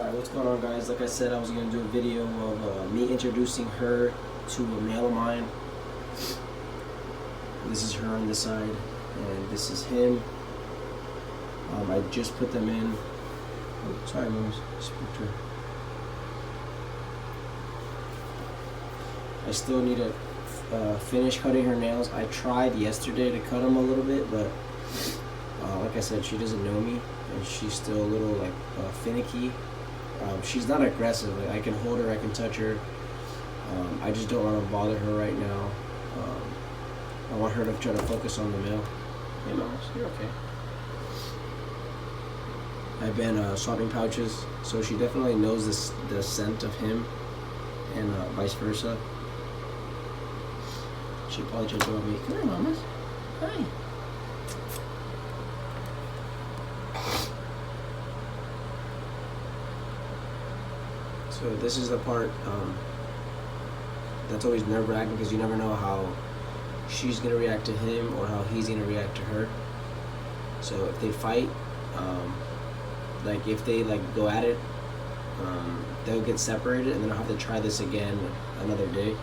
Alright, what's going on, guys? Like I said, I was going to do a video of me introducing her to a male of mine. This is her on this side, and this is him. I just put them in. Oh, sorry, Mose. Spooked her. I still need to finish cutting her nails. I tried yesterday to cut them a little bit, but like I said, she doesn't know me, and she's still a little finicky. She's not aggressive. Like, I can hold her, I can touch her. I just don't want to bother her right now. I want her to try to focus on the male. Hey, Mouse, you're okay. I've been swapping pouches, so she definitely knows the scent of him, and vice versa. She probably tried to go me. Come here, mamas. Hi. So this is the part that's always nerve-wracking, because you never know how she's gonna react to him or how he's gonna react to her. So if they fight, like if they go at it, they'll get separated, and then I'll have to try this again another day.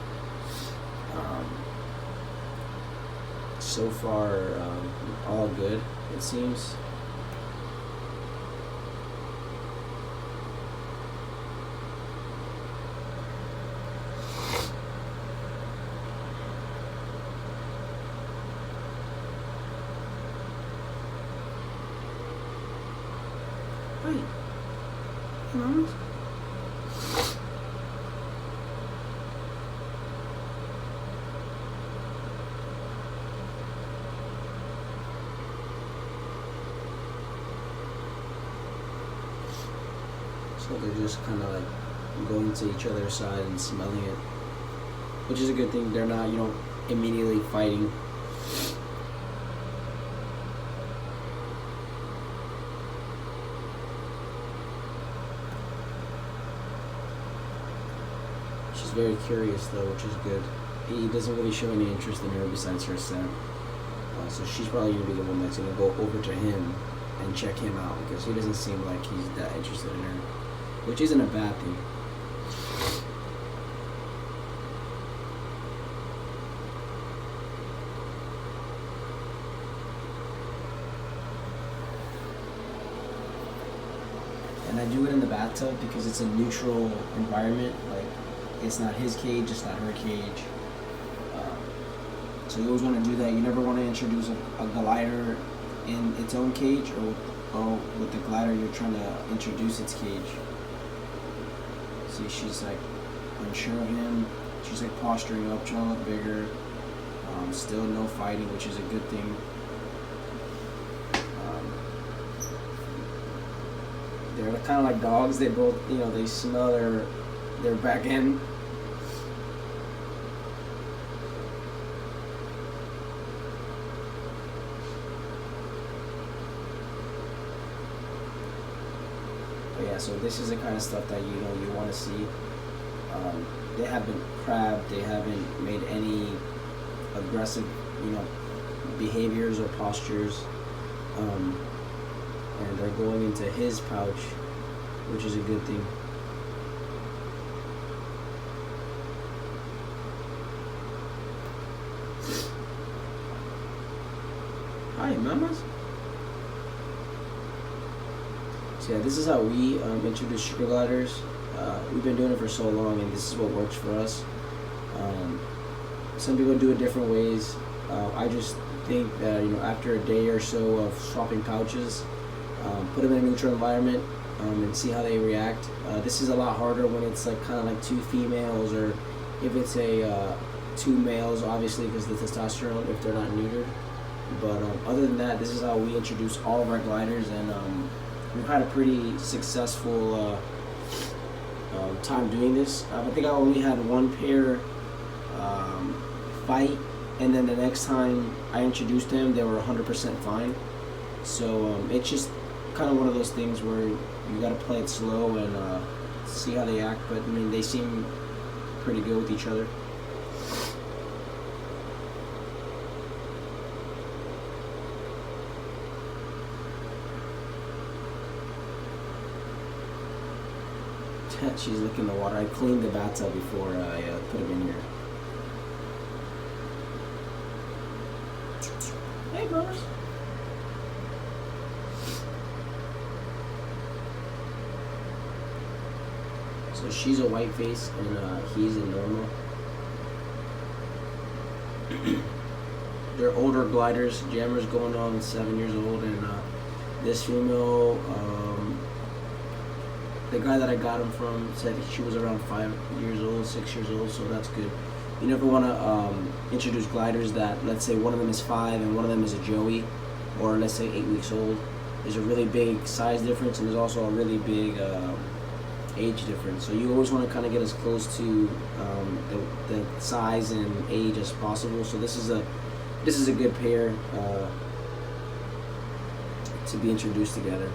So far, all good, it seems. Hi. Hey, mamas. So they're just kind of going to each other's side and smelling it, which is a good thing. They're not, immediately fighting. She's very curious though, which is good. He doesn't really show any interest in her besides her scent. So she's probably going to be the one that's going to go over to him and check him out, because he doesn't seem like he's that interested in her, which isn't a bad thing. And I do it in the bathtub because it's a neutral environment. It's not his cage, it's not her cage. So you always want to do that. You never want to introduce a glider in its own cage, or with the glider you're trying to introduce its cage. See, she's unsure of him. She's posturing up, trying to look bigger. Still no fighting, which is a good thing. They're kind of like dogs. They both, they smell their back end. But yeah, so this is the kind of stuff that you want to see. They haven't crabbed. They haven't made any aggressive, behaviors or postures. And they're going into his pouch, which is a good thing. Hi, mamas. So yeah, this is how we introduce sugar gliders. We've been doing it for so long, and this is what works for us. Some people do it different ways. I just think that after a day or so of swapping pouches, put them in a neutral environment and see how they react. This is a lot harder when it's kind of two females, or if it's two males, obviously, because the testosterone, if they're not neutered. But other than that, this is how we introduce all of our gliders, and we've had a pretty successful time doing this. I think I only had one pair fight, and then the next time I introduced them, they were 100% fine. So it's just kind of one of those things where you gotta play it slow and see how they act. But I mean, they seem pretty good with each other. She's licking the water. I cleaned the bathtub before I put him in here. Hey, brothers. So she's a white face and he's a normal. They're older gliders. Jammer's going on 7 years old, and this female, the guy that I got him from said she was around 5 years old, 6 years old, so that's good. You never want to introduce gliders that, let's say one of them is 5 and one of them is a joey, or let's say 8 weeks old. There's a really big size difference, and there's also a really big age difference. So you always want to kind of get as close to the size and age as possible. So this is a good pair to be introduced together.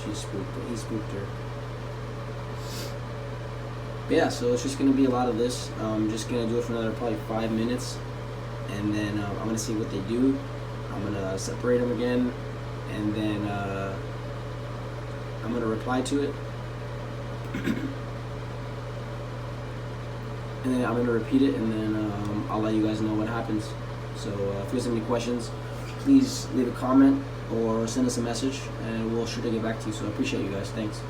She spooked her. He spooked her. But yeah, so it's just gonna be a lot of this. I'm just gonna do it for another probably 5 minutes, and then I'm gonna see what they do. I'm gonna separate them again, and then I'm gonna reply to it, and then I'm gonna repeat it, and then I'll let you guys know what happens. So if you guys have any questions, please leave a comment or send us a message, and we'll sure to get back to you. So I appreciate you guys. Thanks.